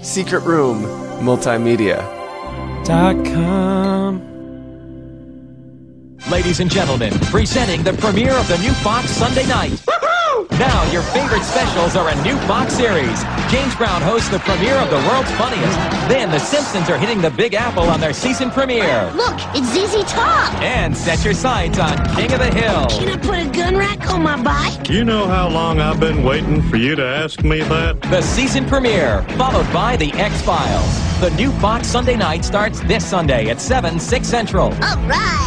Secret Room Multimedia. .com. Ladies and gentlemen, presenting the premiere of the new Fox Sunday night. Now, your favorite specials are a new Fox series. James Brown hosts the premiere of the world's funniest. Then, the Simpsons are hitting the Big Apple on their season premiere. Look, it's ZZ Top. And set your sights on King of the Hill. Can I put a gun rack on my bike? Do you know how long I've been waiting for you to ask me that? The season premiere, followed by The X-Files. The new Fox Sunday night starts this Sunday at 7, 6 Central. All right.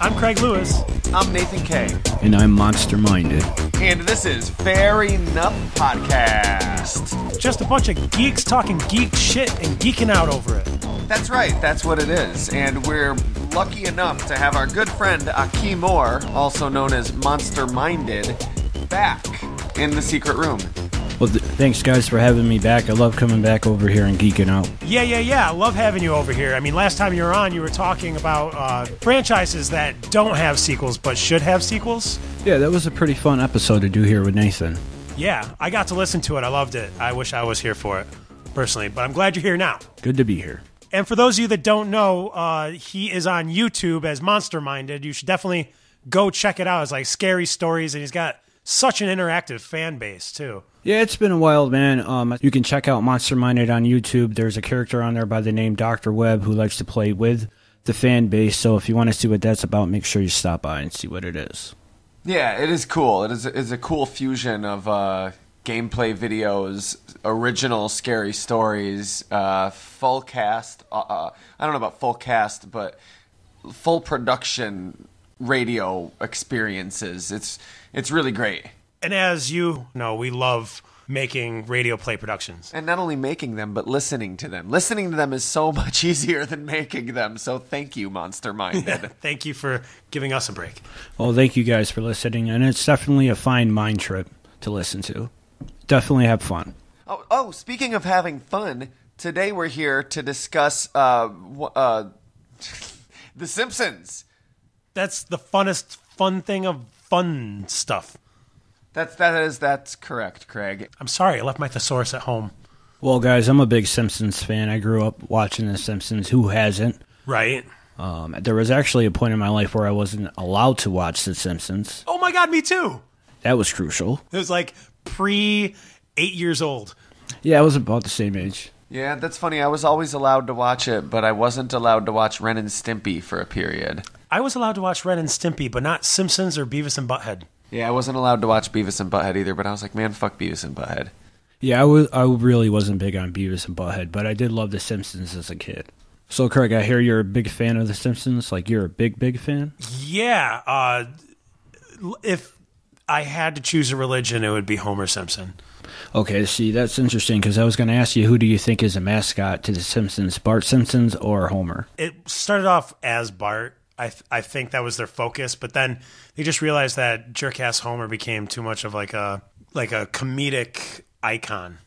I'm Craig Lewis. I'm Nathan Kay. And I'm Monster Minded. And this is Fair Enough Podcast. Just a bunch of geeks talking geek shit and geeking out over it. That's right, that's what it is. And we're lucky enough to have our good friend Aki Moore, also known as Monster Minded, back in the secret room. Well, thanks, guys, for having me back. I love coming back over here and geeking out. Yeah. I love having you over here. I mean, last time you were on, you were talking about franchises that don't have sequels but should have sequels. Yeah, that was a pretty fun episode to do here with Nathan. Yeah, I got to listen to it. I loved it. I wish I was here for it, personally. But I'm glad you're here now. Good to be here. And for those of you that don't know, he is on YouTube as Monster Minded. You should definitely go check it out. It's like scary stories, and he's got such an interactive fan base, too. Yeah, it's been a while, man. You can check out Monster Minded on YouTube. There's a character on there by the name Dr. Webb who likes to play with the fan base. So if you want to see what that's about, make sure you stop by and see what it is. Yeah, it is cool. It is a cool fusion of gameplay videos, original scary stories, full cast. I don't know about full cast, but full production radio experiences. It's really great. And as you know, we love making radio play productions. And not only making them, but listening to them. Listening to them is so much easier than making them. So thank you, Monster Minded. Thank you for giving us a break. Well, thank you guys for listening. And it's definitely a fine mind trip to listen to. Definitely have fun. Oh, speaking of having fun, today we're here to discuss The Simpsons. That's the funnest fun thing of fun stuff. That's correct, Craig. I'm sorry, I left my thesaurus at home. Well, guys, I'm a big Simpsons fan. I grew up watching The Simpsons. Who hasn't? Right. There was actually a point in my life where I wasn't allowed to watch The Simpsons. Oh my God, me too. That was crucial. It was like pre-8 years old. Yeah, I was about the same age. Yeah, that's funny. I was always allowed to watch it, but I wasn't allowed to watch Ren and Stimpy for a period. I was allowed to watch Ren and Stimpy, but not Simpsons or Beavis and Butthead. Yeah, I wasn't allowed to watch Beavis and Butthead either, but I was like, man, fuck Beavis and Butthead. Yeah, I really wasn't big on Beavis and Butthead, but I did love The Simpsons as a kid. So, Craig, I hear you're a big fan of The Simpsons. Like, you're a big fan? Yeah. If I had to choose a religion, it would be Homer Simpson. Okay, see, that's interesting, because I was going to ask you, who do you think is a mascot to The Simpsons, Bart Simpson or Homer? It started off as Bart. I think that was their focus, but then they just realized that jerk-ass Homer became too much of like a comedic icon.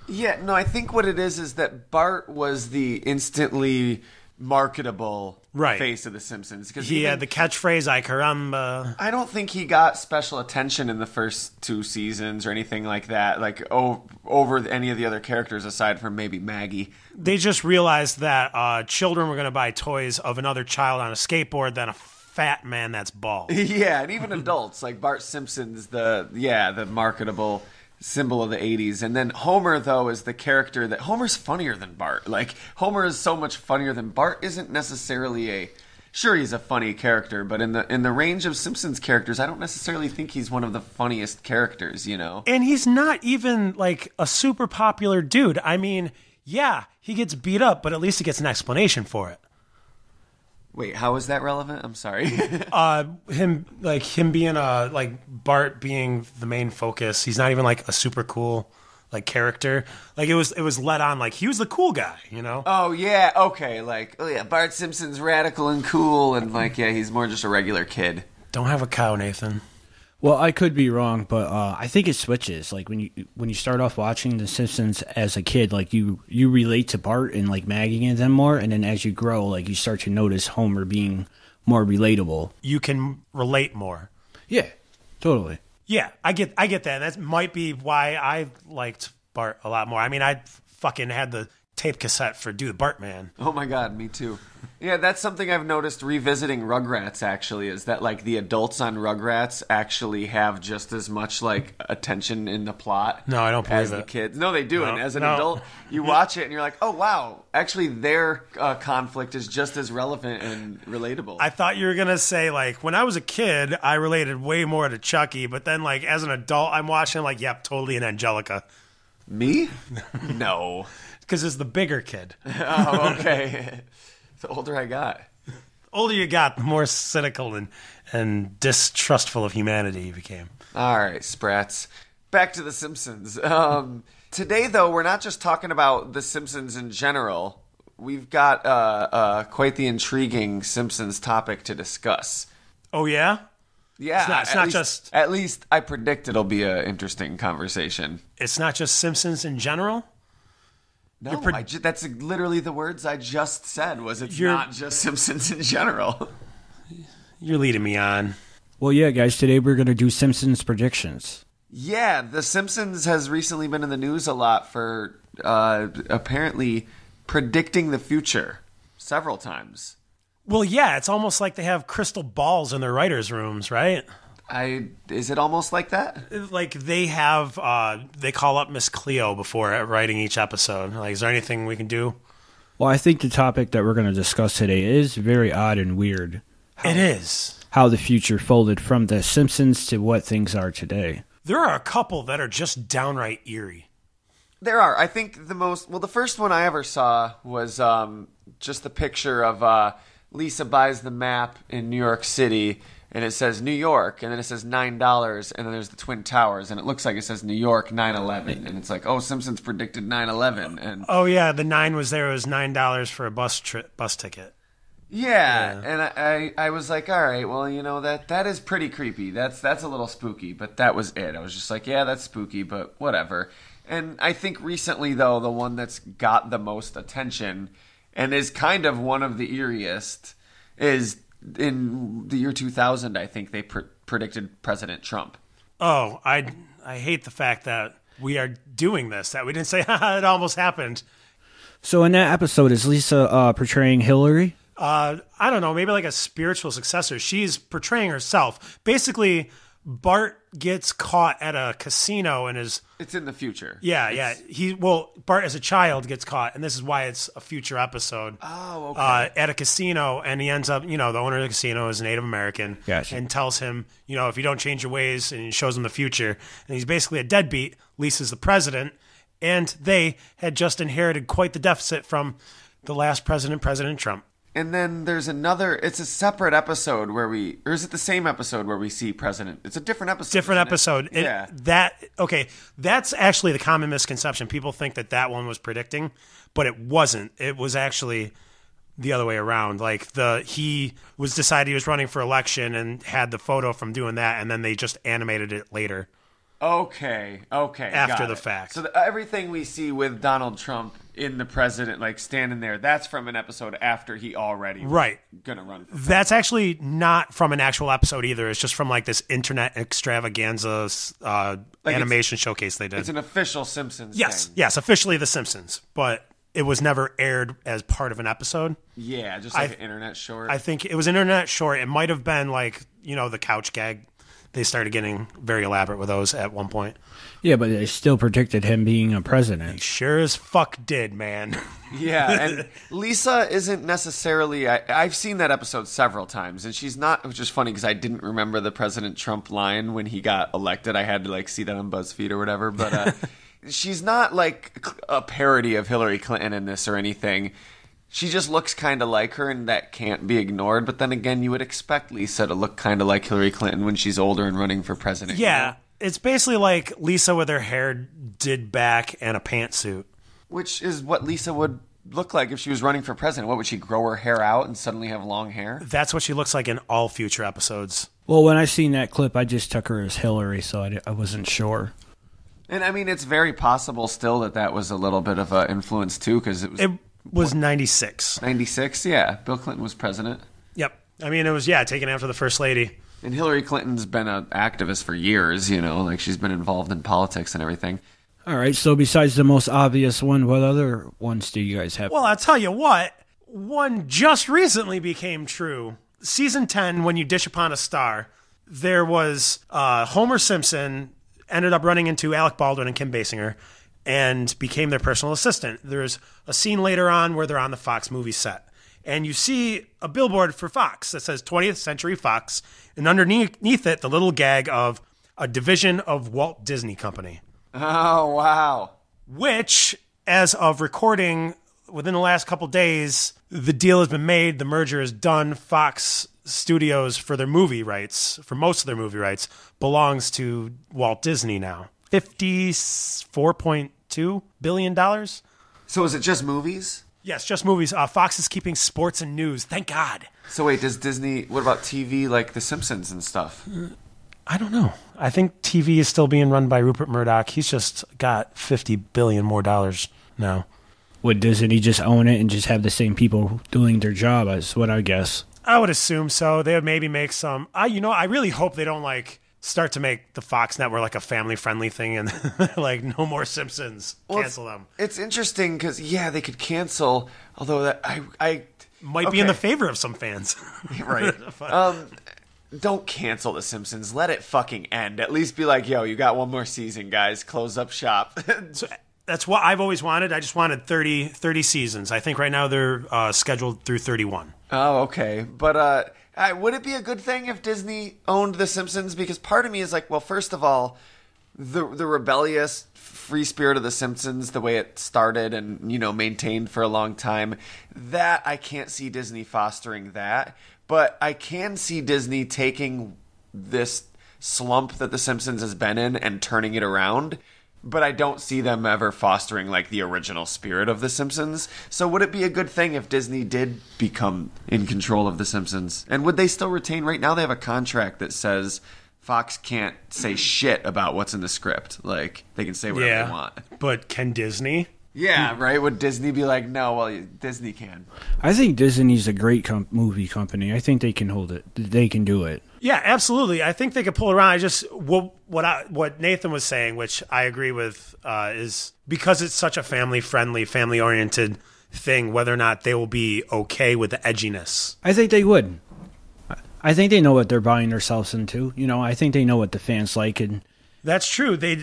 Yeah, no, I think what it is that Bart was the instantly marketable face of The Simpsons. He had the catchphrase, "Ay caramba." I don't think he got special attention in the first 2 seasons or anything like that, like over any of the other characters aside from maybe Maggie. They just realized that children were going to buy toys of another child on a skateboard than a fat man that's bald. Yeah, and even adults, like Bart Simpson's the marketable symbol of the 80s. And then Homer, though, is the character that Homer's funnier than Bart. Like, Homer is so much funnier than Bart. Isn't necessarily sure, he's a funny character, but in the range of Simpsons characters, I don't necessarily think he's one of the funniest characters, you know? And he's not even like a super popular dude. I mean, yeah, he gets beat up, but at least he gets an explanation for it. Wait, how is that relevant? I'm sorry. Him being Bart being the main focus. He's not even like a super cool like character. Like it was let on like he was the cool guy, you know? Oh yeah, okay. Like, oh yeah, Bart Simpson's radical and cool, and like, yeah, he's more just a regular kid. Don't have a cow, Nathan. Well, I could be wrong, but I think it switches. Like when you start off watching The Simpsons as a kid, like you relate to Bart and like Maggie and them more, and then as you grow, like you start to notice Homer being more relatable. You can relate more. Yeah, totally. Yeah, I get that. That might be why I liked Bart a lot more. I mean, I fucking had the tape cassette for Do the Bartman. Oh my god, me too. Yeah, that's something I've noticed revisiting Rugrats, actually, is that like the adults on Rugrats actually have just as much like attention in the plot. No, I don't believe as the it. kids. No, they do. No, and as an no. adult, you watch it and you're like, oh wow, actually their conflict is just as relevant and relatable. I thought you were gonna say like when I was a kid, I related way more to Chucky, but then like as an adult, I'm watching like, yep, totally an Angelica. Me? No. Because it's the bigger kid. Oh, okay. The older I got. Older you got, the more cynical and distrustful of humanity you became. All right, Sprats. Back to The Simpsons. Today, though, we're not just talking about The Simpsons in general. We've got quite the intriguing Simpsons topic to discuss. Oh, yeah? Yeah. It's not just... At least I predict it'll be an interesting conversation. It's not just Simpsons in general? No, that's literally the words I just said, was it's not just Simpsons in general. You're leading me on. Well, yeah, guys, today we're going to do Simpsons predictions. Yeah, The Simpsons has recently been in the news a lot for apparently predicting the future several times. Well, yeah, it's almost like they have crystal balls in their writers' rooms, right? Is it almost like that? Like they have, they call up Miss Cleo before writing each episode. Like, is there anything we can do? Well, I think the topic that we're going to discuss today is very odd and weird. It is. How the future folded from The Simpsons to what things are today. There are a couple that are just downright eerie. There are. I think the first one I ever saw was just the picture of Lisa buys the map in New York City, and it says New York, and then it says $9, and then there's the Twin Towers, and it looks like it says New York 9/11, and it's like, oh, Simpsons predicted 9/11, and oh yeah, the 9 was there. It was $9 for a bus ticket. Yeah, and I was like, all right, well, you know, that is pretty creepy. That's a little spooky, but that was it. I was just like, yeah, that's spooky, but whatever. And I think recently, though, the one that's got the most attention and is kind of one of the eeriest is in the year 2000, I think they predicted President Trump. Oh, I hate the fact that we are doing this, that we didn't say, haha, it almost happened. So in that episode, is Lisa portraying Hillary? I don't know, maybe like a spiritual successor. She's portraying herself. Basically, Bart gets caught at a casino and is... It's in the future. Yeah. Bart as a child gets caught, and this is why it's a future episode. Oh, okay. At a casino, and he ends up, the owner of the casino is Native American. Gotcha. And tells him, if you don't change your ways, and he shows him the future. And he's basically a deadbeat. Lisa's the president, and they had just inherited quite the deficit from the last president, President Trump. And then there's it's a separate episode or is it the same episode where we see President? It's a different episode. Different episode. Yeah. That's actually the common misconception. People think that one was predicting, but it wasn't. It was actually the other way around. Like he was decided he was running for election and had the photo from doing that, and then they just animated it later. Okay. After the fact. So everything we see with Donald Trump in the president, like standing there, that's from an episode after he already was gonna run. That's actually not from an actual episode either. It's just from like this internet extravaganza animation showcase they did. It's an official Simpsons thing. Yes, officially The Simpsons, but it was never aired as part of an episode. Yeah, just like an internet short. I think it was an internet short. It might have been like, the couch gag. They started getting very elaborate with those at one point. Yeah, but they still predicted him being a They president. sure as fuck did, man. Yeah, and Lisa isn't necessarily... I've seen that episode several times, and she's not... Which is funny, because I didn't remember the President Trump line when he got elected. I had to, see that on BuzzFeed or whatever, but she's not, a parody of Hillary Clinton in this or anything. She just looks kind of like her, and that can't be ignored. But then again, you would expect Lisa to look kind of like Hillary Clinton when she's older and running for president. Yeah, you know? it's basically like Lisa with her hair did back and a pantsuit. Which is what Lisa would look like if she was running for president. What, would she grow her hair out and suddenly have long hair? That's what she looks like in all future episodes. Well, when I seen that clip, I just took her as Hillary, so I wasn't sure. And I mean, it's very possible still that was a little bit of an influence too, because it was 96. 96, yeah. Bill Clinton was president. Yep. I mean, it was, taken after the First Lady. And Hillary Clinton's been an activist for years, like she's been involved in politics and everything. All right, so besides the most obvious one, what other ones do you guys have? Well, I'll tell you what, one just recently became true. Season 10, When You Dish Upon a Star, there was Homer Simpson ended up running into Alec Baldwin and Kim Basinger and became their personal assistant. There's a scene later on where they're on the Fox movie set. And you see a billboard for Fox that says 20th Century Fox, and underneath it, the little gag of a division of Walt Disney Company. Oh, wow. Which, as of recording within the last couple days, the deal has been made. The merger is done. Fox Studios, for their movie rights, for most of their movie rights, belongs to Walt Disney now. $54.2 billion. So is it just movies? Yes, just movies. Fox is keeping sports and news. Thank God. So wait, does Disney, what about TV like The Simpsons and stuff? I don't know. I think TV is still being run by Rupert Murdoch. He's just got $50 billion more dollars now. Would Disney just own it and just have the same people doing their job, is what I guess. I would assume so. They would maybe make some... I really hope they don't, start to make the Fox network like a family-friendly thing and, no more Simpsons. Cancel them. It's interesting because, they could cancel, although that I might be in the favor of some fans. Right. Don't cancel The Simpsons. Let it fucking end. At least be like, yo, you got one more season, guys. Close up shop. So that's what I've always wanted. I just wanted 30 seasons. I think right now they're scheduled through 31. Oh, okay. But would it be a good thing if Disney owned The Simpsons? Because part of me is like, well, first of all, the rebellious free spirit of The Simpsons, the way it started and, maintained for a long time, that I can't see Disney fostering that. But I can see Disney taking this slump that The Simpsons has been in and turning it around. But I don't see them ever fostering the original spirit of The Simpsons. So would it be a good thing if Disney did become in control of The Simpsons? And would they still retain? Right now they have a contract that says Fox can't say shit about what's in the script. They can say whatever they want. But can Disney? Yeah, right? Would Disney be like, no, well, Disney can. I think Disney's a great movie company. I think they can hold it. They can do it. Yeah, absolutely. I think they could pull it around. I just what Nathan was saying, which I agree with, is because it's such a family-friendly, family-oriented thing, whether or not they will be okay with the edginess. I think they would. I think they know what they're buying themselves into. I think they know what the fans like, and that's true. They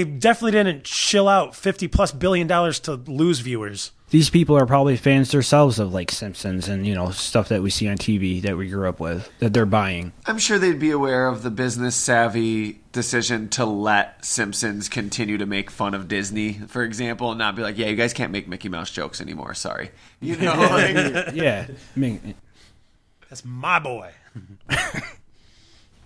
definitely didn't chill out $50+ billion to lose viewers. These people are probably fans themselves of Simpsons and stuff that we see on TV that we grew up with that they're buying. I'm sure they'd be aware of the business savvy decision to let Simpsons continue to make fun of Disney, for example, and not be like, yeah, you guys can't make Mickey Mouse jokes anymore. Sorry. Yeah. That's my boy.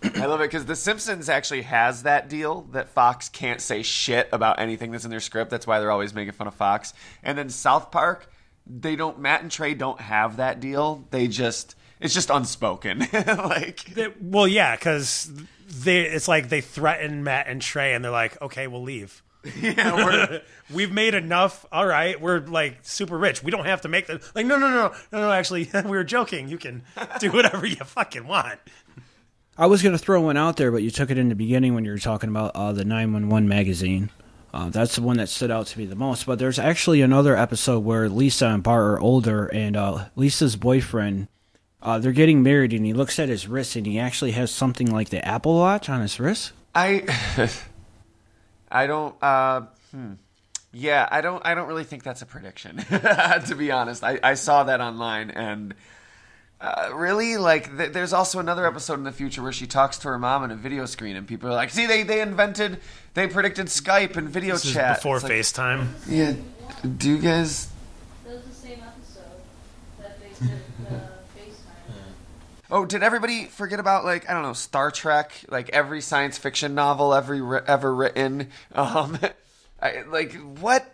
I love it because The Simpsons actually has that deal that Fox can't say shit about anything that's in their script. That's why they're always making fun of Fox. And then South Park, Matt and Trey don't have that deal. It's just unspoken. Because it's like they threaten Matt and Trey, and they're like, okay, we'll leave. Yeah, we've made enough. All right, we're super rich. We don't have to make them. No. Actually, we were joking. You can do whatever you fucking want. I was going to throw one out there, but you took it in the beginning when you were talking about the 911 magazine. That's the one that stood out to me the most. But there's actually another episode where Lisa and Bart are older, and Lisa's boyfriend, they're getting married, and he looks at his wrist, and he actually has something like the Apple Watch on his wrist. I don't. Yeah, I don't really think that's a prediction. To be honest, I saw that online and. Really? There's also another episode in the future where she talks to her mom on a video screen, and people are like, see, they predicted Skype and video this chat. Is before FaceTime. Yeah. Do you guys... That was the same episode. Oh, did everybody forget about, like, I don't know, Star Trek? Like, every science fiction novel ever written. What?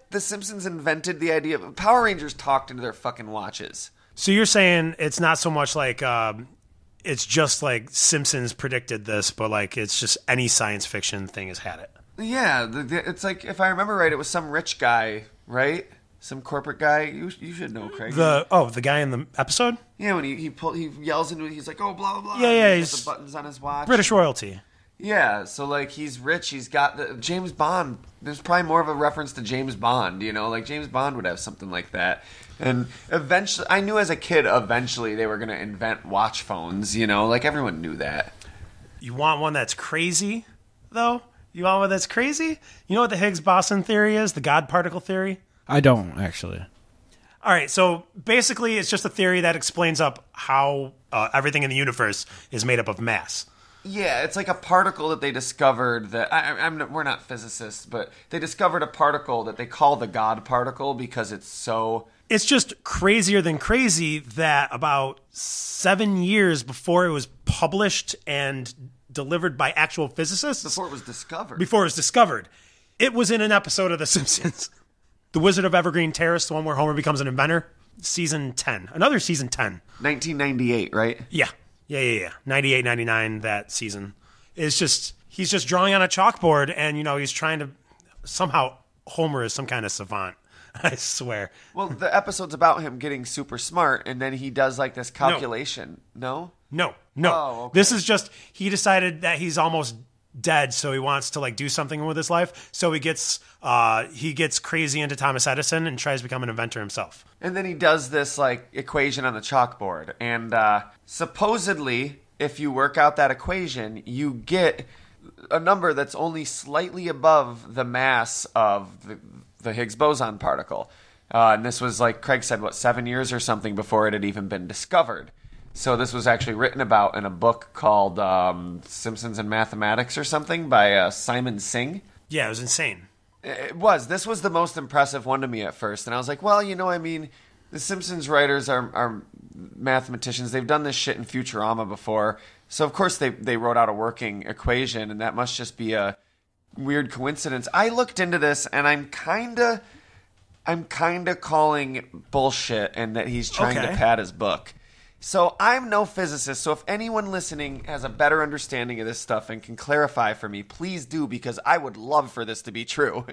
The Simpsons invented the idea of... Power Rangers talked into their fucking watches. So you're saying it's not so much like... it's just like Simpsons predicted this, but like it's just any science fiction thing has had it. Yeah, it's like, if I remember right, it was some rich guy, right? Some corporate guy. You should know, Craig. The guy in the episode? Yeah, when he yells into it, he's like, oh, blah, blah, blah. Yeah, He's got the buttons on his watch. British royalty. Yeah, so, like, he's rich. He's got the James Bond. There's probably more of a reference to James Bond, you know? Like, James Bond would have something like that. And eventually, I knew as a kid, eventually they were going to invent watch phones, you know? Like, everyone knew that. You want one that's crazy, though? You want one that's crazy? You know what the Higgs-Boson theory is? The God particle theory? I don't, actually. All right, so basically it's just a theory that explains up how everything in the universe is made up of mass. Yeah, it's like a particle that they discovered that... we're not physicists, but they discovered a particle that they call the God particle because it's so... It's just crazier than crazy that about 7 years before it was published and delivered by actual physicists... Before it was discovered. It was in an episode of The Simpsons. The Wizard of Evergreen Terrace, the one where Homer becomes an inventor. Season 10. Another season 10. 1998, right? Yeah. 98, 99, that season. It's just, he's just drawing on a chalkboard and, you know, he's trying to, somehow Homer is some kind of savant. I swear. Well, the episode's about him getting super smart and then he does like this calculation. No? No. Oh, okay. This is just, he decided that he's almost dead, so he wants to like do something with his life. So he gets crazy into Thomas Edison and tries to become an inventor himself. And then he does this like equation on the chalkboard, and supposedly, if you work out that equation, you get a number that's only slightly above the mass of the Higgs boson particle. And this was, like Craig said, 7 years or something before it had even been discovered. So this was actually written about in a book called Simpsons and Mathematics or something by Simon Singh. Yeah, it was insane. It was. This was the most impressive one to me at first. And I was like, well, you know, I mean, the Simpsons writers are mathematicians. They've done this shit in Futurama before. So, of course, they wrote out a working equation, and that must just be a weird coincidence. I looked into this, and I'm kind of calling bullshit and that he's trying to pad his book. So I'm no physicist, so if anyone listening has a better understanding of this stuff and can clarify for me, please do, because I would love for this to be true.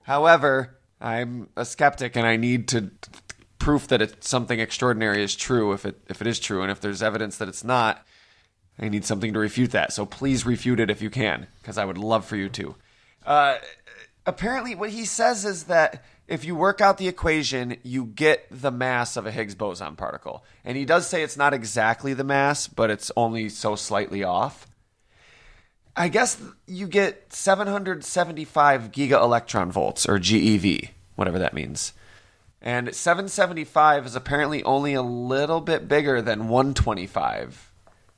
However, I'm a skeptic and I need to proof that something extraordinary is true if it is true, and if there's evidence that it's not, I need something to refute that. So please refute it if you can, because I would love for you to. Apparently what he says is that if you work out the equation, you get the mass of a Higgs boson particle. And he does say it's not exactly the mass, but it's only so slightly off. I guess you get 775 giga-electron volts, or GeV, whatever that means. And 775 is apparently only a little bit bigger than 125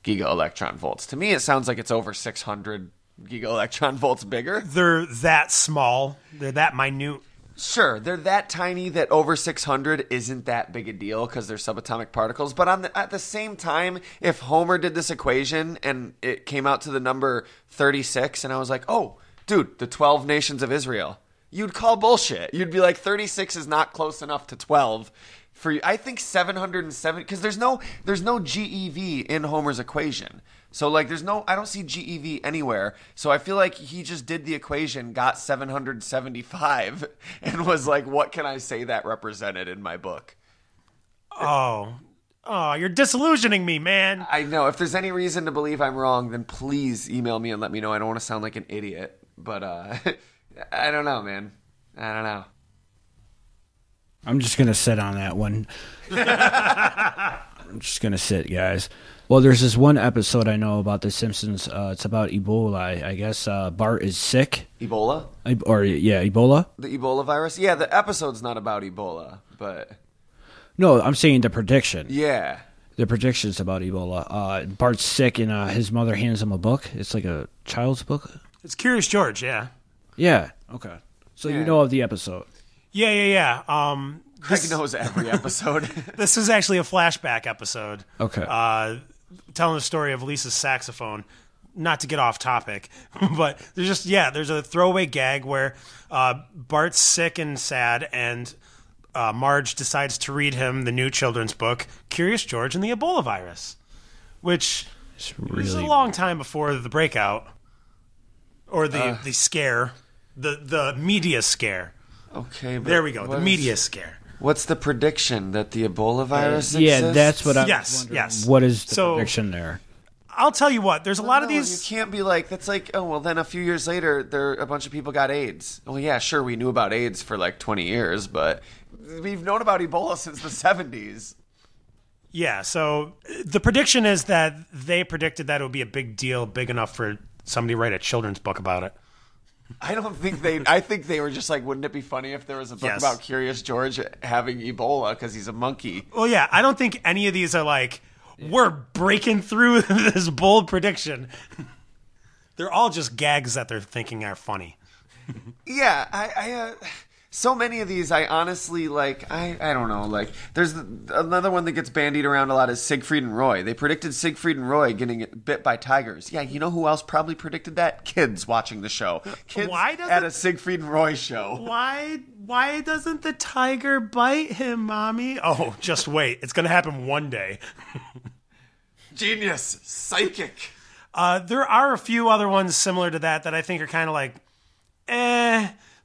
giga-electron volts. To me, it sounds like it's over 600 giga-electron volts bigger. They're that small. They're that minute. Sure, they're that tiny that over 600 isn't that big a deal because they're subatomic particles. But at the same time, if Homer did this equation and it came out to the number 36, and I was like, oh, dude, the 12 nations of Israel, you'd call bullshit. You'd be like, 36 is not close enough to 12. I think 770, because there's no GeV in Homer's equation. So, like, I don't see GeV anywhere. So I feel like he just did the equation, got 775, and was like, what can I say that represented in my book? Oh, you're disillusioning me, man. I know. If there's any reason to believe I'm wrong, then please email me and let me know. I don't want to sound like an idiot. But, I don't know, man. I don't know. I'm just going to sit on that one. I'm just going to sit, guys. Well, there's this one episode I know about The Simpsons. It's about Ebola. I guess Bart is sick. Ebola? Ebola. The Ebola virus? Yeah, the episode's not about Ebola, but... No, I'm saying the prediction. Yeah. The prediction's about Ebola. Bart's sick, and his mother hands him a book. It's like a child's book. It's Curious George, yeah. Yeah, okay. So you know of the episode. Yeah. Craig knows every episode. This is actually a flashback episode. Okay. Telling the story of Lisa's saxophone. Not to get off topic, but there's a throwaway gag where Bart's sick and sad, and Marge decides to read him the new children's book, Curious George and the Ebola Virus, which is a long time before the breakout, or the scare, the media scare. Okay, but there we go, the media scare. What's the prediction that the Ebola virus exists? Yeah, that's what I was wondering. Yes. What is the prediction there? I'll tell you what, there's a lot of these... You can't be like, that's like, oh, well, then a few years later, a bunch of people got AIDS. Well, yeah, sure, we knew about AIDS for like 20 years, but we've known about Ebola since the 70s. Yeah, so the prediction is that they predicted that it would be a big deal, big enough for somebody to write a children's book about it. I think they were just like, wouldn't it be funny if there was a book about Curious George having Ebola because he's a monkey? Well, yeah, I don't think any of these are like, we're breaking through this bold prediction. They're all just gags that they're thinking are funny. Yeah, I so many of these, I honestly, like, I don't know, like, there's another one that gets bandied around a lot is Siegfried and Roy. They predicted Siegfried and Roy getting bit by tigers. Yeah, you know who else probably predicted that? Kids watching the show. Kids at a Siegfried and Roy show. Why doesn't the tiger bite him, Mommy? Oh, just wait. It's going to happen one day. Genius. Psychic. There are a few other ones similar to that I think are kind of like,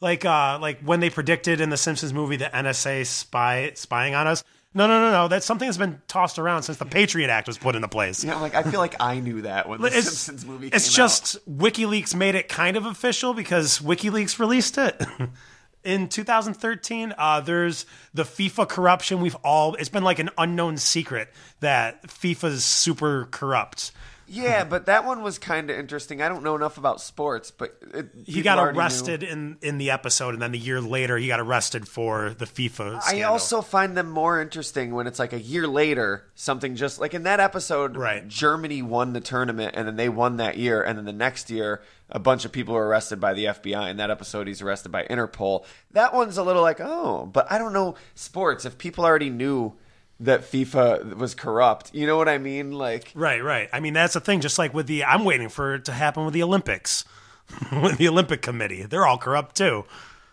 like when they predicted in the Simpsons movie the NSA spying on us. No. That's something that's been tossed around since the Patriot Act was put into place. Yeah, like I feel like I knew that when the Simpsons movie came out. It's just WikiLeaks made it kind of official because WikiLeaks released it. In 2013, there's the FIFA corruption. It's been like an unknown secret that FIFA's super corrupt. Yeah, but that one was kind of interesting. I don't know enough about sports, but he got arrested in the episode, and then a year later he got arrested for the FIFA scandal. I also find them more interesting when it's like a year later, something just like in that episode, right. Germany won the tournament, and then they won that year, and then the next year a bunch of people were arrested by the FBI. In that episode, he's arrested by Interpol. That one's a little like, oh, but I don't know sports. If people already knew that FIFA was corrupt. You know what I mean? Like, right. I mean, that's the thing. Just like with I'm waiting for it to happen with the Olympics, with the Olympic Committee. They're all corrupt too.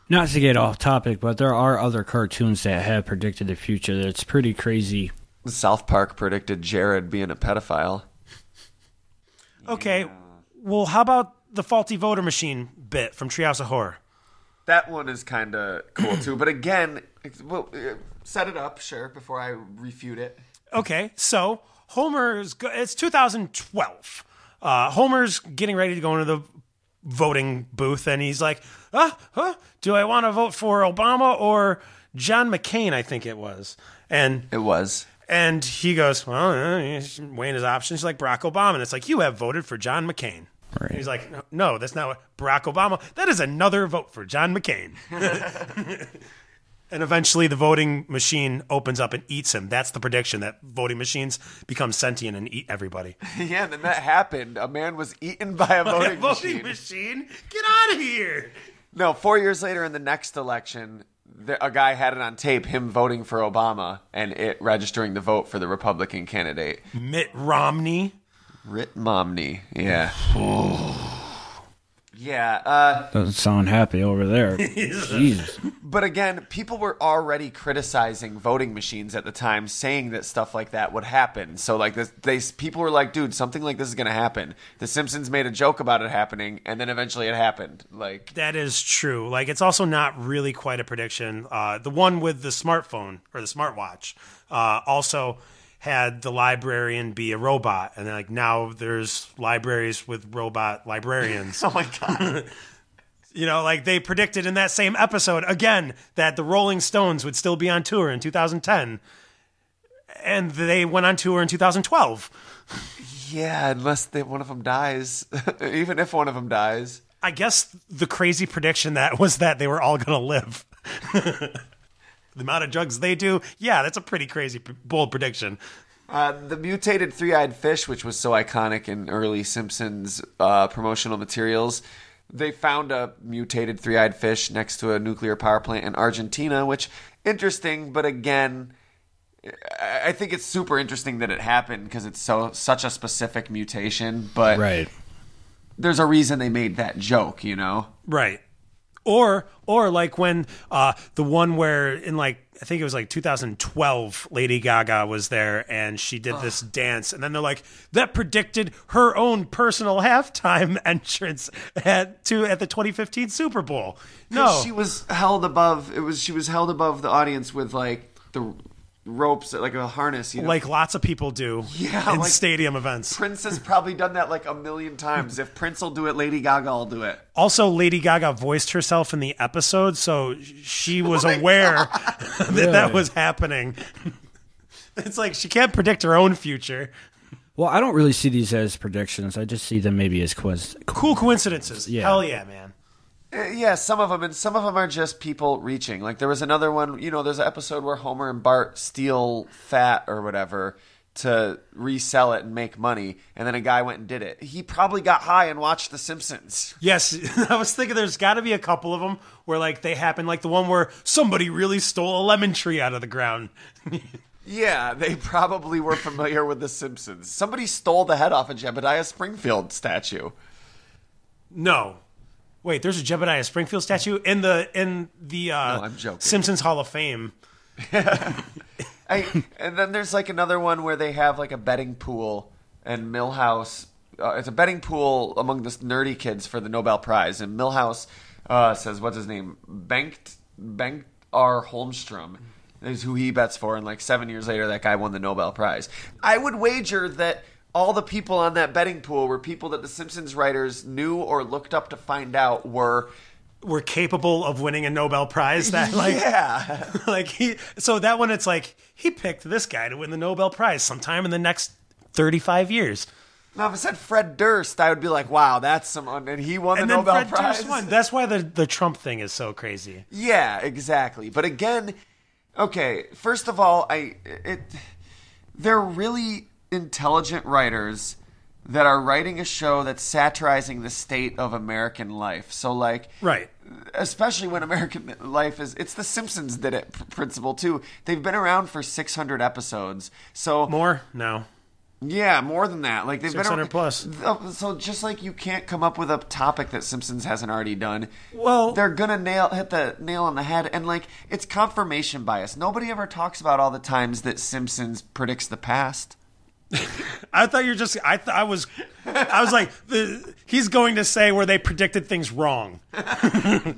Not to get off topic, but there are other cartoons that have predicted the future. That's pretty crazy. South Park predicted Jared being a pedophile. Okay, well, how about the faulty voter machine bit from Treehouse of Horror? That one is kind of cool too. But again, set it up, sure, before I refute it. Okay, so it's 2012. Homer's getting ready to go into the voting booth, and he's like, do I want to vote for Obama or John McCain, I think it was. And it was. And he goes, well, he's weighing his options. He's like, Barack Obama. And it's like, you have voted for John McCain. Right. He's like, no, that's not what Barack Obama. That is another vote for John McCain. And eventually the voting machine opens up and eats him. That's the prediction, that voting machines become sentient and eat everybody. Yeah, and then that happened. A man was eaten by a voting machine. Get out of here. No, 4 years later in the next election, a guy had it on tape, him voting for Obama, and it registering the vote for the Republican candidate. Mitt Romney. Yeah. Yeah. Doesn't sound happy over there. Jesus. But again, people were already criticizing voting machines at the time, saying that stuff like that would happen. So like people were like, dude, something like this is going to happen. The Simpsons made a joke about it happening, and then eventually it happened. Like, that is true. Like, it's also not really quite a prediction. The one with the smartphone or the smartwatch also had the librarian be a robot, and like now there's libraries with robot librarians. Oh my god. You know, like they predicted in that same episode again that the Rolling Stones would still be on tour in 2010, and they went on tour in 2012. Yeah, unless one of them dies. Even if one of them dies. I guess the crazy prediction was that they were all going to live. The amount of drugs they do, yeah, that's a pretty crazy, bold prediction. The mutated three-eyed fish, which was so iconic in early Simpsons promotional materials, they found a mutated three-eyed fish next to a nuclear power plant in Argentina, which interesting, but again, I think it's super interesting that it happened because it's such a specific mutation. But Right. there's a reason they made that joke, you know? Right. Or like when the one where in like I think it was like 2012, Lady Gaga was there and she did this dance, and then they're like that predicted her own personal halftime entrance at the 2015 Super Bowl. No, She was held above. She was held above the audience with like the ropes, like a harness, you know? like lots of people do Yeah, in like stadium events. Prince has probably done that like a million times. If Prince will do it, Lady Gaga will do it. Also, Lady Gaga voiced herself in the episode, so she was aware that was happening. It's like she can't predict her own future. Well, I don't really see these as predictions. I just see them maybe as Cool coincidences. Yeah. Hell yeah, man. Yeah, some of them, and some of them are just people reaching. Like there was another one, you know, there's an episode where Homer and Bart steal fat or whatever to resell it and make money, and then a guy went and did it. He probably got high and watched The Simpsons. Yes, I was thinking there's got to be a couple of them where like they happen, like the one where somebody really stole a lemon tree out of the ground. Yeah, they probably were familiar with The Simpsons. Somebody stole the head off a Jebediah Springfield statue. No. Wait, there's a Jebediah Springfield statue in the I'm joking. Simpsons Hall of Fame. And then there's like another one where they have like a betting pool, and Milhouse. It's a betting pool among the nerdy kids for the Nobel Prize, and Milhouse says, "What's his name? Bengt R. Holmstrom is who he bets for." And like 7 years later, that guy won the Nobel Prize. I would wager that all the people on that betting pool were people that the Simpsons writers knew or looked up to find out were capable of winning a Nobel Prize. That like, yeah. So that one, it's like he picked this guy to win the Nobel Prize sometime in the next 35 years. Now, if it said Fred Durst, I would be like, wow, that's someone, and he won And the then Nobel Fred Prize. Durst won. That's why the Trump thing is so crazy. Yeah, exactly. But again, okay, first of all, they're really intelligent writers that are writing a show that's satirizing the state of American life. So, like, Right. especially when American life it's The Simpsons did it principle too. They've been around for 600 episodes. So More? No. yeah, more than that. Like they've 600 been plus. So just like you can't come up with a topic that Simpsons hasn't already done. Well, they're gonna hit the nail on the head, and like it's confirmation bias. Nobody ever talks about all the times that Simpsons predicts the past. I thought you're just. I was like, he's going to say where they predicted things wrong.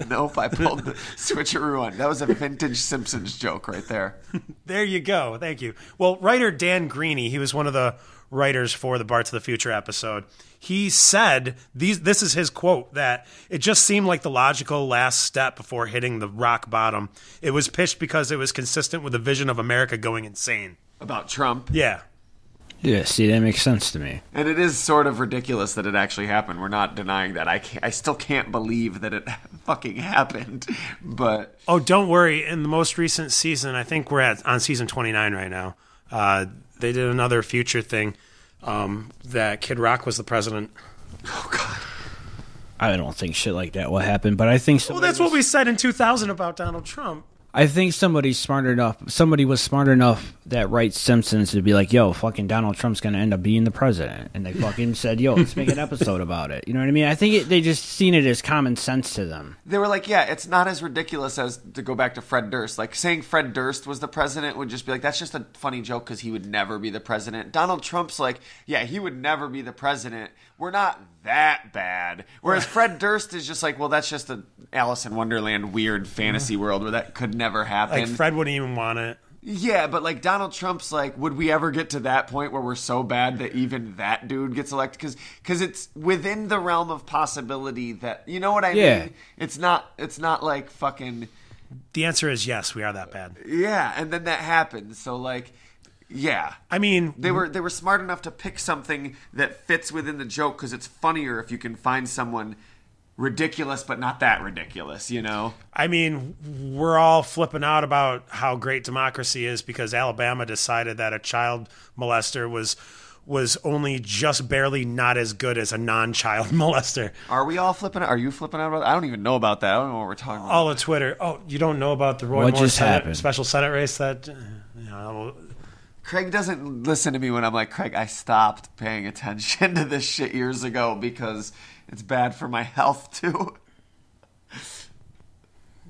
Nope, I pulled the switcheroo on. That was a vintage Simpsons joke right there. There you go. Thank you. Well, writer Dan Greeny, he was one of the writers for the Bart to the Future episode. He said, this is his quote, that it just seemed like the logical last step before hitting the rock bottom. It was pitched because it was consistent with the vision of America going insane. About Trump. Yeah. Yeah, see, that makes sense to me. And it is sort of ridiculous that it actually happened. We're not denying that. I still can't believe that it fucking happened. But Oh, don't worry. In the most recent season, I think we're on season 29 right now. They did another future thing that Kid Rock was the president. oh god, I don't think shit like that will happen, but I think Well, that's what we said in 2000 about Donald Trump. I think somebody was smart enough that writes Simpsons to be like, yo, fucking Donald Trump's going to end up being the president. And they fucking said, yo, let's make an episode about it. You know what I mean? I think they just seen it as common sense to them. they were like, yeah, it's not as ridiculous as to go back to Fred Durst. Like saying Fred Durst was the president would just be like, that's just a funny joke because he would never be the president. Donald Trump's like, yeah, he would never be the president. We're not that bad. Whereas Fred Durst is just like, well, that's just a Alice in Wonderland weird fantasy world where that could never happen. Like, Fred wouldn't even want it. Yeah, but like Donald Trump's like, would we ever get to that point where we're so bad that even that dude gets elected? Because it's within the realm of possibility that, you know what I mean? It's not like fucking... The answer is yes, we are that bad. Yeah, and then that happens. So like, yeah. I mean... They were smart enough to pick something that fits within the joke because it's funnier if you can find someone ridiculous, but not that ridiculous, you know? I mean, we're all flipping out about how great democracy is because Alabama decided that a child molester was only just barely not as good as a non-child molester. Are we all flipping out? Are you flipping out about that? I don't even know about that. I don't know what we're talking about. All of Twitter. Oh, you don't know about the Roy What Moore just happened? special Senate race that... Craig doesn't listen to me when I'm like, Craig, I stopped paying attention to this shit years ago because it's bad for my health, too.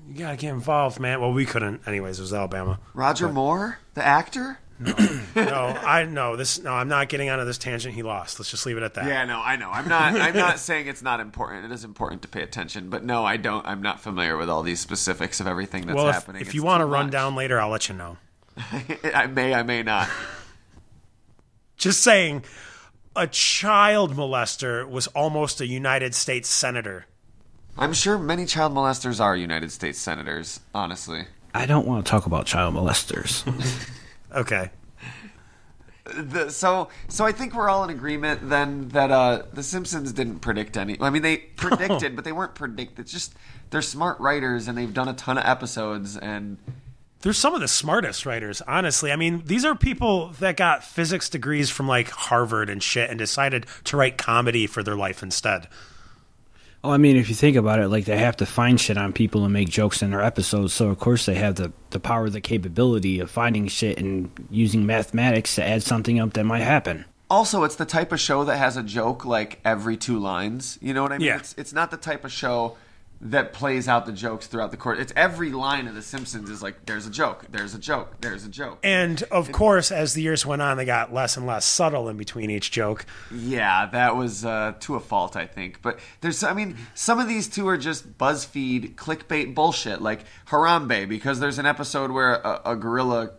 You gotta get involved, man. Well, we couldn't. Anyways, it was Alabama. Roger Moore, the actor? I'm not getting onto this tangent. He lost. Let's just leave it at that. Yeah, no, I know. I'm not saying it's not important. It is important to pay attention. But no, I don't. I'm not familiar with all these specifics of everything that's happening. If you want to run down later, I'll let you know. I may not. Just saying, a child molester was almost a United States senator. I'm sure many child molesters are United States senators, honestly. I don't want to talk about child molesters. Okay. So I think we're all in agreement then that the Simpsons didn't predict any. I mean, they predicted, but they weren't predicted. It's just they're smart writers and they've done a ton of episodes and... They're some of the smartest writers, honestly. I mean, these are people that got physics degrees from like Harvard and shit and decided to write comedy for their life instead. Oh, I mean, if you think about it, like they have to find shit on people and make jokes in their episodes. So of course they have the power, the capability of finding shit and using mathematics to add something up that might happen. Also, it's the type of show that has a joke like every 2 lines. You know what I mean? Yeah. It's not the type of show that plays out the jokes throughout the course. It's every line of The Simpsons is like, there's a joke, there's a joke, there's a joke. And, of course, as the years went on, they got less and less subtle in between each joke. Yeah, that was to a fault, I think. But some of these two are just BuzzFeed clickbait bullshit, like Harambe, because there's an episode where a gorilla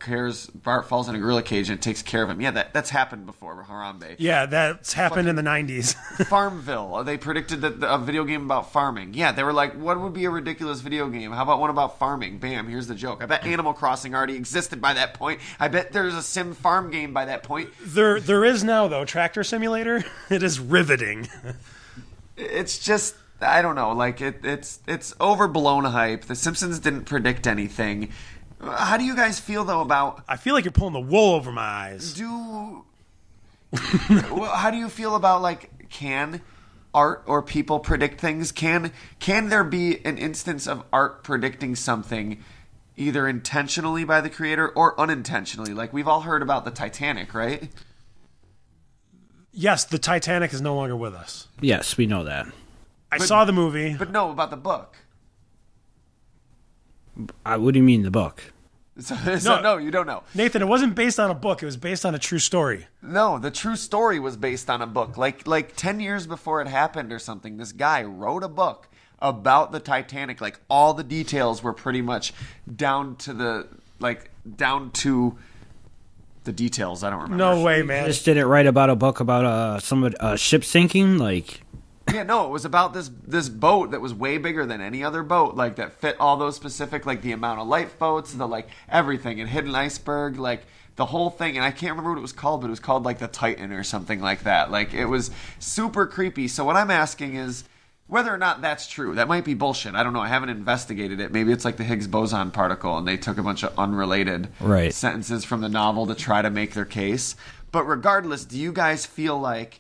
Bart falls in a gorilla cage and it takes care of him. Yeah, that's happened before, Harambe. Yeah, that's happened in the 90s. Farmville, they predicted that a video game about farming. Yeah, they were like, what would be a ridiculous video game? How about one about farming? Bam, here's the joke. I bet Animal Crossing already existed by that point. I bet there's a sim farm game by that point. There is now, though, Tractor Simulator. It is riveting. It's just, I don't know, like it's overblown hype. The Simpsons didn't predict anything. How do you guys feel, though, about... I feel like you're pulling the wool over my eyes. How do you feel about, like, can art or people predict things? Can there be an instance of art predicting something either intentionally by the creator or unintentionally? Like, we've all heard about the Titanic, right? Yes, the Titanic is no longer with us. Yes, we know that. I saw the movie. But no, about the book. What do you mean the book? No, you don't know. Nathan, it wasn't based on a book. It was based on a true story. No, the true story was based on a book. Like 10 years before it happened or something, this guy wrote a book about the Titanic. Like, all the details were pretty much down to the details. I don't remember. No way, man. Just didn't write about a book about some ship sinking, like... Yeah, no, it was about this boat that was way bigger than any other boat, like that fit all those specific, like the amount of lifeboats, the like everything, and hidden iceberg, like the whole thing. And I can't remember what it was called, but it was called like the Titan or something like that. Like, it was super creepy. So what I'm asking is whether or not that's true. That might be bullshit. I don't know. I haven't investigated it. Maybe it's like the Higgs boson particle, and they took a bunch of unrelated sentences from the novel to try to make their case. But regardless, do you guys feel like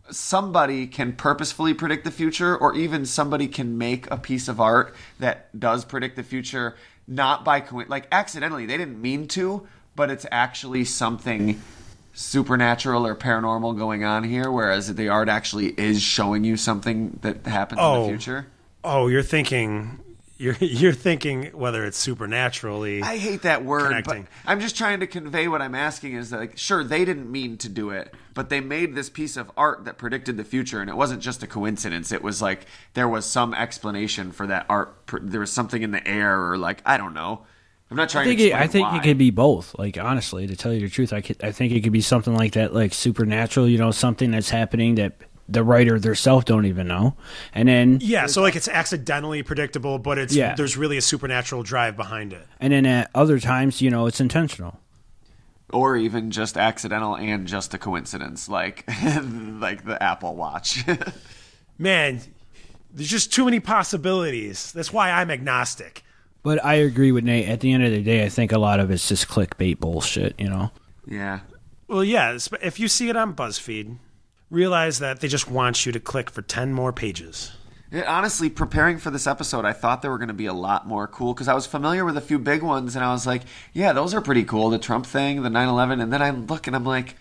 somebody can purposefully predict the future, or even somebody can make a piece of art that does predict the future, not by like accidentally? They didn't mean to, but it's actually something supernatural or paranormal going on here, whereas the art actually is showing you something that happens in the future. Oh, you're thinking whether it's supernaturally. I hate that word, connecting. but I'm just trying to convey what I'm asking is that, like, sure, they didn't mean to do it, but they made this piece of art that predicted the future, and it wasn't just a coincidence. It was like there was some explanation for that art. There was something in the air, or like, I don't know. I'm not trying to explain I think why. it could be both. Like, honestly, to tell you the truth, I think it could be something like that, like supernatural. You know, something that's happening that the writer themselves don't even know, and then so like it's accidentally predictable, but it's there's really a supernatural drive behind it. And then at other times, you know, it's intentional, or even just accidental and just a coincidence, like like the Apple Watch. Man, There's just too many possibilities. That's why I'm agnostic. But I agree with Nate. At the end of the day, I think a lot of it's just clickbait bullshit, you know? Yeah. Well, yeah, if you see it on BuzzFeed, realize that they just want you to click for 10 more pages. Honestly, preparing for this episode, I thought there were going to be a lot more cool because I was familiar with a few big ones, and I was like, yeah, those are pretty cool. The Trump thing, the 9/11, and then I look and I'm like,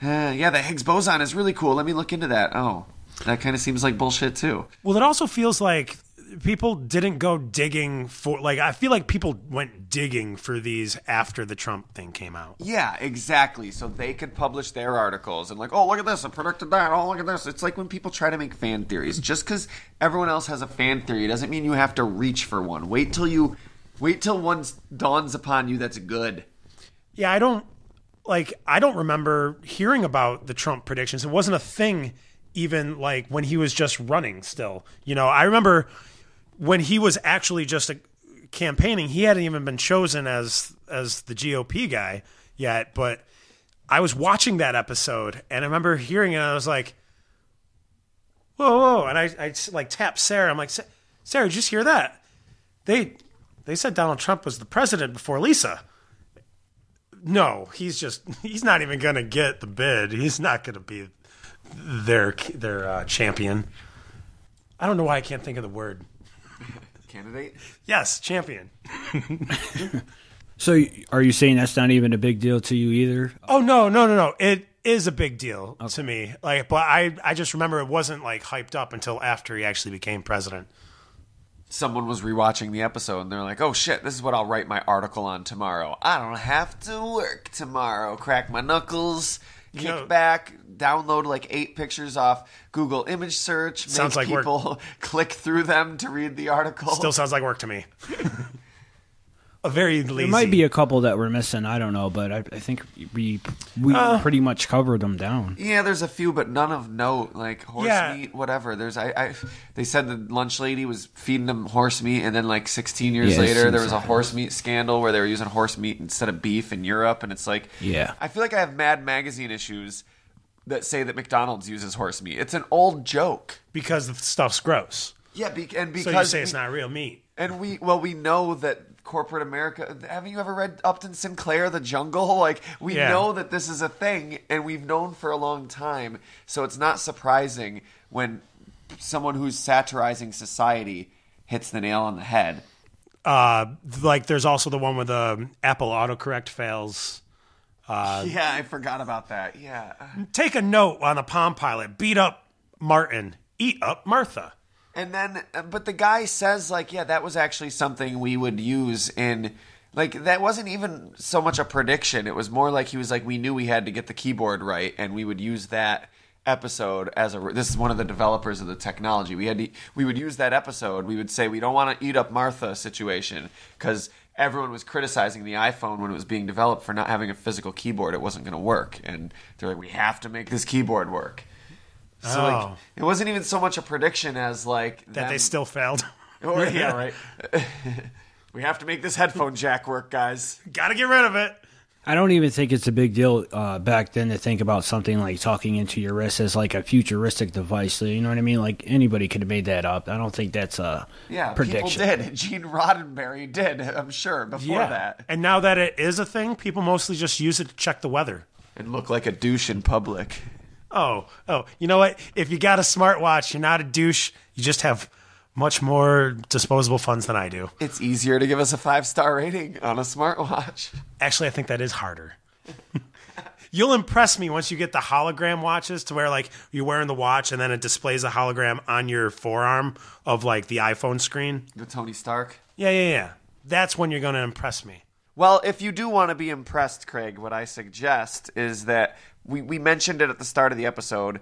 yeah, the Higgs boson is really cool. Let me look into that. Oh, that kind of seems like bullshit too. Well, it also feels like people didn't go digging for, like, I feel like people went digging for these after the Trump thing came out. Yeah, exactly. So they could publish their articles and like, oh, look at this, I predicted that. Oh, look at this. It's like when people try to make fan theories. Just because everyone else has a fan theory doesn't mean you have to reach for one. Wait till one dawns upon you that's good. Yeah, I don't remember hearing about the Trump predictions. It wasn't a thing even like when he was just running still. You know, I remember when he was actually just campaigning, he hadn't even been chosen as the GOP guy yet. But I was watching that episode, and I remember hearing it, and I was like, whoa, whoa. And I like tapped Sarah. I'm like, Sarah, did you just hear that? They said Donald Trump was the president before Lisa. No, he's not even going to get the bid. He's not going to be their champion. I don't know why I can't think of the word. Candidate? Yes, champion. So are you saying that's not even a big deal to you either? Oh, no. It is a big deal to me. Like, but I just remember it wasn't like hyped up until after he actually became president. Someone was rewatching the episode and they're like, oh shit, this is what I'll write my article on tomorrow. I don't have to work tomorrow. Crack my knuckles, kick back, download like 8 pictures off Google image search, sounds make like people work. Click through them to read the article. Still sounds like work to me. A very lazy. There might be a couple that we're missing. I don't know, but I think we pretty much covered them down. Yeah, there's a few, but none of note, like horse meat, whatever. There's they said the lunch lady was feeding them horse meat, and then like 16 years later, there was a horse meat scandal where they were using horse meat instead of beef in Europe, and it's like, yeah, I feel like I have Mad Magazine issues that say that McDonald's uses horse meat. It's an old joke because the stuff's gross. Yeah, and because so you say it's not real meat, and we know that. Corporate America. Haven't you ever read Upton Sinclair, The Jungle? Like, we know that this is a thing, and we've known for a long time. So it's not surprising when someone who's satirizing society hits the nail on the head. Like, there's also the one where the Apple autocorrect fails. Yeah, I forgot about that. Yeah. Take a note on the Palm Pilot. Beat up Martin. Eat up Martha. And then, but the guy says, like, yeah, that was actually something we would use in, like, that wasn't even so much a prediction. It was more like he was like, we knew we had to get the keyboard right, and we would use that episode as this is one of the developers of the technology. We would use that episode. We would say, we don't want to eat up Martha situation, because everyone was criticizing the iPhone when it was being developed for not having a physical keyboard. It wasn't going to work. And they're like, we have to make this keyboard work. So like, it wasn't even so much a prediction as like that they still failed. Oh, yeah, right. We have to make this headphone jack work, guys. Got to get rid of it. I don't even think it's a big deal back then to think about something like talking into your wrist as like a futuristic device. So, you know what I mean? Like anybody could have made that up. I don't think that's a prediction. People did. Gene Roddenberry did, I'm sure, before that. And now that it is a thing, people mostly just use it to check the weather. And look like a douche in public. Oh, you know what? If you got a smartwatch, you're not a douche. You just have much more disposable funds than I do. It's easier to give us a 5-star rating on a smartwatch. Actually, I think that is harder. You'll impress me once you get the hologram watches to where like you're wearing the watch and then it displays a hologram on your forearm of like the iPhone screen. The Tony Stark? Yeah. That's when you're going to impress me. Well, if you do want to be impressed, Craig, what I suggest is that we mentioned it at the start of the episode.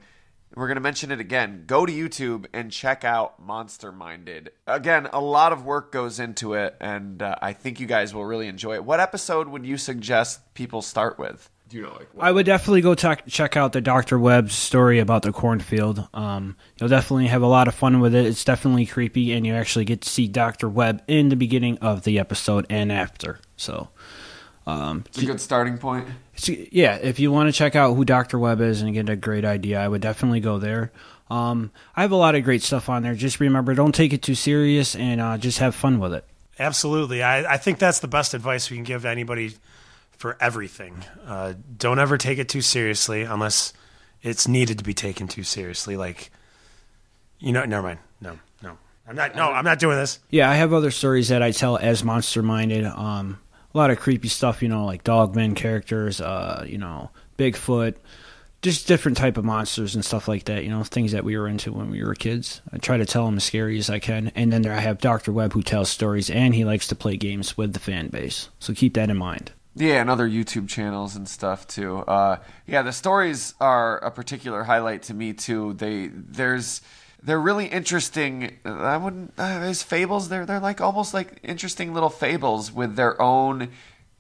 We're going to mention it again. Go to YouTube and check out Monster Minded. Again, a lot of work goes into it, and I think you guys will really enjoy it. What episode would you suggest people start with? Do you know, like, I would definitely go check out the Dr. Webb's story about the cornfield. You'll definitely have a lot of fun with it. It's definitely creepy, and you actually get to see Dr. Webb in the beginning of the episode and after. So, it's a good starting point. Yeah, if you want to check out who Dr. Webb is and get a great idea, I would definitely go there. I have a lot of great stuff on there. Just remember, don't take it too serious, and just have fun with it. Absolutely. I think that's the best advice we can give to anybody for everything. Don't ever take it too seriously unless it's needed to be taken too seriously. Like, never mind. No. I'm not doing this. Yeah, I have other stories that I tell as monster-minded. A lot of creepy stuff, like Dogman characters, Bigfoot, just different type of monsters and stuff like that, things that we were into when we were kids. I try to tell them as scary as I can. And then I have Dr. Webb, who tells stories, and he likes to play games with the fan base. So keep that in mind. Yeah, and other YouTube channels and stuff too. The stories are a particular highlight to me too. They're really interesting. I wouldn't. There's fables. They're like almost like interesting little fables with their own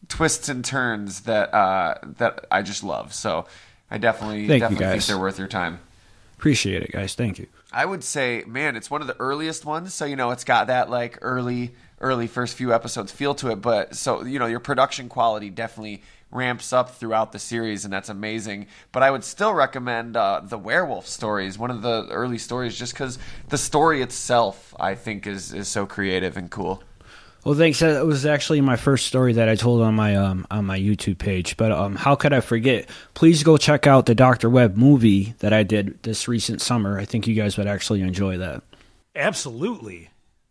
twists and turns that I just love. So I definitely think they're worth your time. Appreciate it, guys. Thank you. I would say, man, it's one of the earliest ones. So it's got that like early first few episodes feel to it. But so your production quality definitely ramps up throughout the series, and that's amazing. But I would still recommend the werewolf stories, one of the early stories, just because the story itself, I think, is so creative and cool. Well, thanks. That was actually my first story that I told on my YouTube page. But how could I forget? Please go check out the Dr. Webb movie that I did this recent summer. I think you guys would actually enjoy that. Absolutely.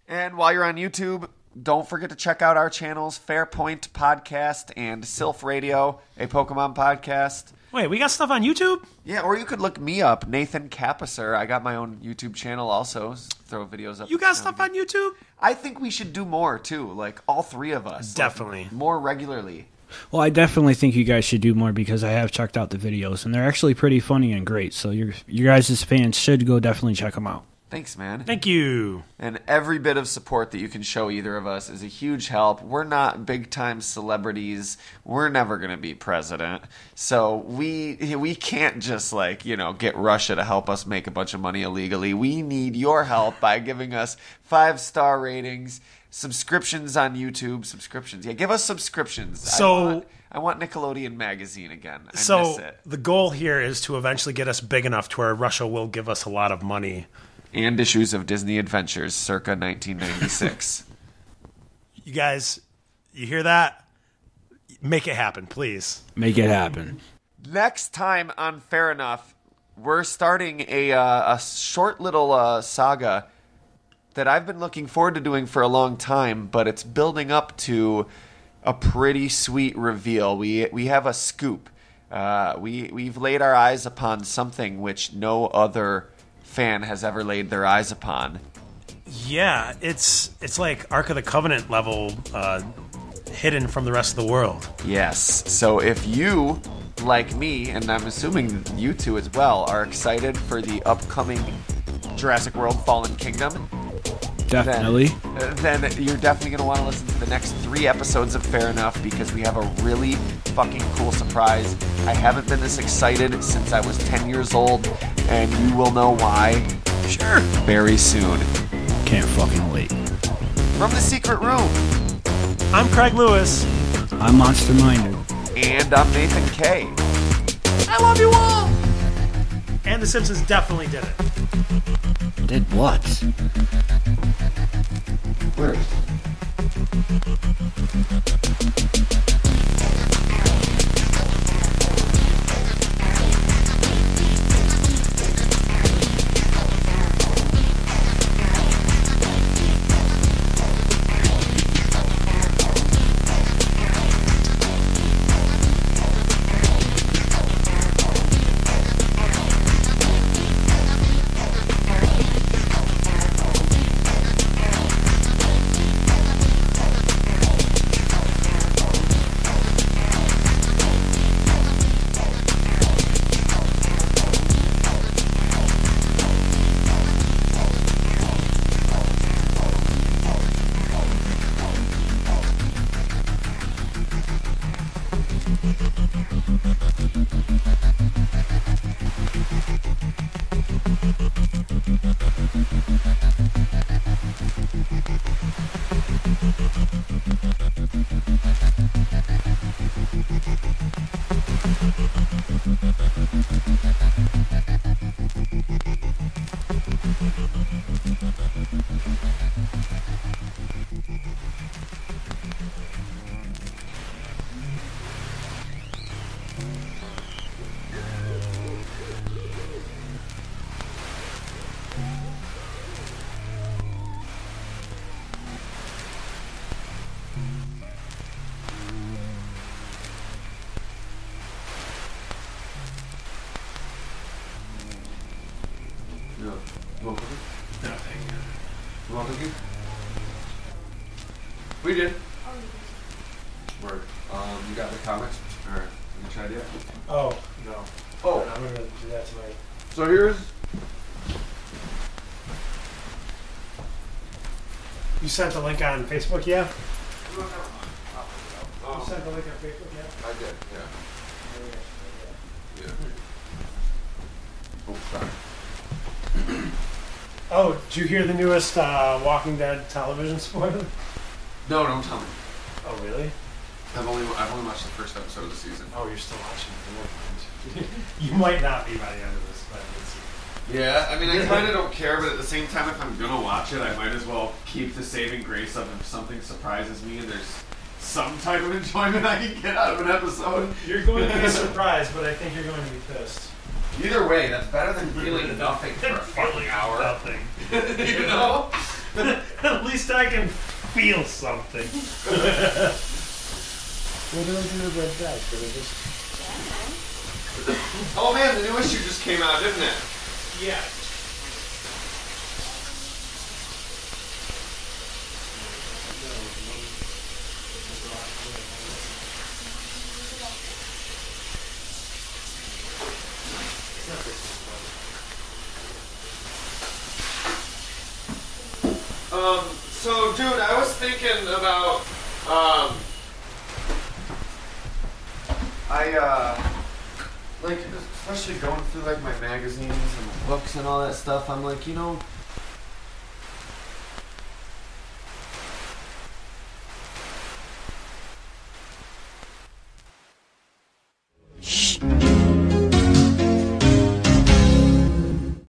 And while you're on YouTube, don't forget to check out our channels, Fairpoint Podcast and Sylph Radio, a Pokemon podcast. Wait, we got stuff on YouTube? Yeah, or you could look me up, Nathan Capisser. I got my own YouTube channel also. Throw videos up. You got stuff on YouTube? I think we should do more, too. Like, all three of us. Definitely. Like, more regularly. Well, I definitely think you guys should do more because I have checked out the videos, and they're actually pretty funny and great. So you guys' fans should go definitely check them out. Thanks, man. Thank you. And every bit of support that you can show either of us is a huge help. We're not big-time celebrities. We're never going to be president. So we can't just, get Russia to help us make a bunch of money illegally. We need your help by giving us 5-star ratings, subscriptions on YouTube. Subscriptions. Yeah, give us subscriptions. So I want Nickelodeon Magazine again. I miss it. The goal here is to eventually get us big enough to where Russia will give us a lot of money. And issues of Disney Adventures circa 1996. You guys, you hear that? Make it happen, please. Make it happen. Next time on Fair Enough, we're starting a short little saga that I've been looking forward to doing for a long time, but it's building up to a pretty sweet reveal. We have a scoop. We've laid our eyes upon something which no other fan has ever laid their eyes upon. Yeah, it's like Ark of the Covenant level, hidden from the rest of the world. Yes. So if you, like me, and I'm assuming you two as well, are excited for the upcoming Jurassic World Fallen Kingdom, Definitely. Then you're definitely going to want to listen to the next 3 episodes of Fair Enough because we have a really fucking cool surprise. I haven't been this excited since I was 10 years old, and you will know why. Sure. Very soon. Can't fucking wait. From the secret room. I'm Craig Lewis. I'm Monster Minded. And I'm Nathan K. I love you all. And the Simpsons definitely did it. Did what? Where? No. You want cookie? No, thank you. You want cookie? We did. Word. You got the comics? Or you tried yet? Oh, no. Oh. I'm going to do that tonight. So here's... You sent the link on Facebook, yeah? You sent the link on Facebook, yeah? I did, yeah. Yeah. Oh, sorry. Oh, did you hear the newest Walking Dead television spoiler? No, don't tell me. Oh, really? I've only watched the first episode of the season. Oh, you're still watching it. You might not be by the end of this, but let's see. Yeah, I mean, I kind of don't care, but at the same time, if I'm gonna watch it, I might as well keep the saving grace of if something surprises me and there's some type of enjoyment I can get out of an episode. You're going to be surprised, but I think you're going to be pissed. Either way, that's better than feeling nothing for a fucking hour. Nothing. You know? At least I can feel something. What do I do with that bag? Did I just... Oh man, the new issue just came out, didn't it? Yeah. So dude, I was thinking about, like, especially going through like my magazines and my books and all that stuff, I'm like, you know,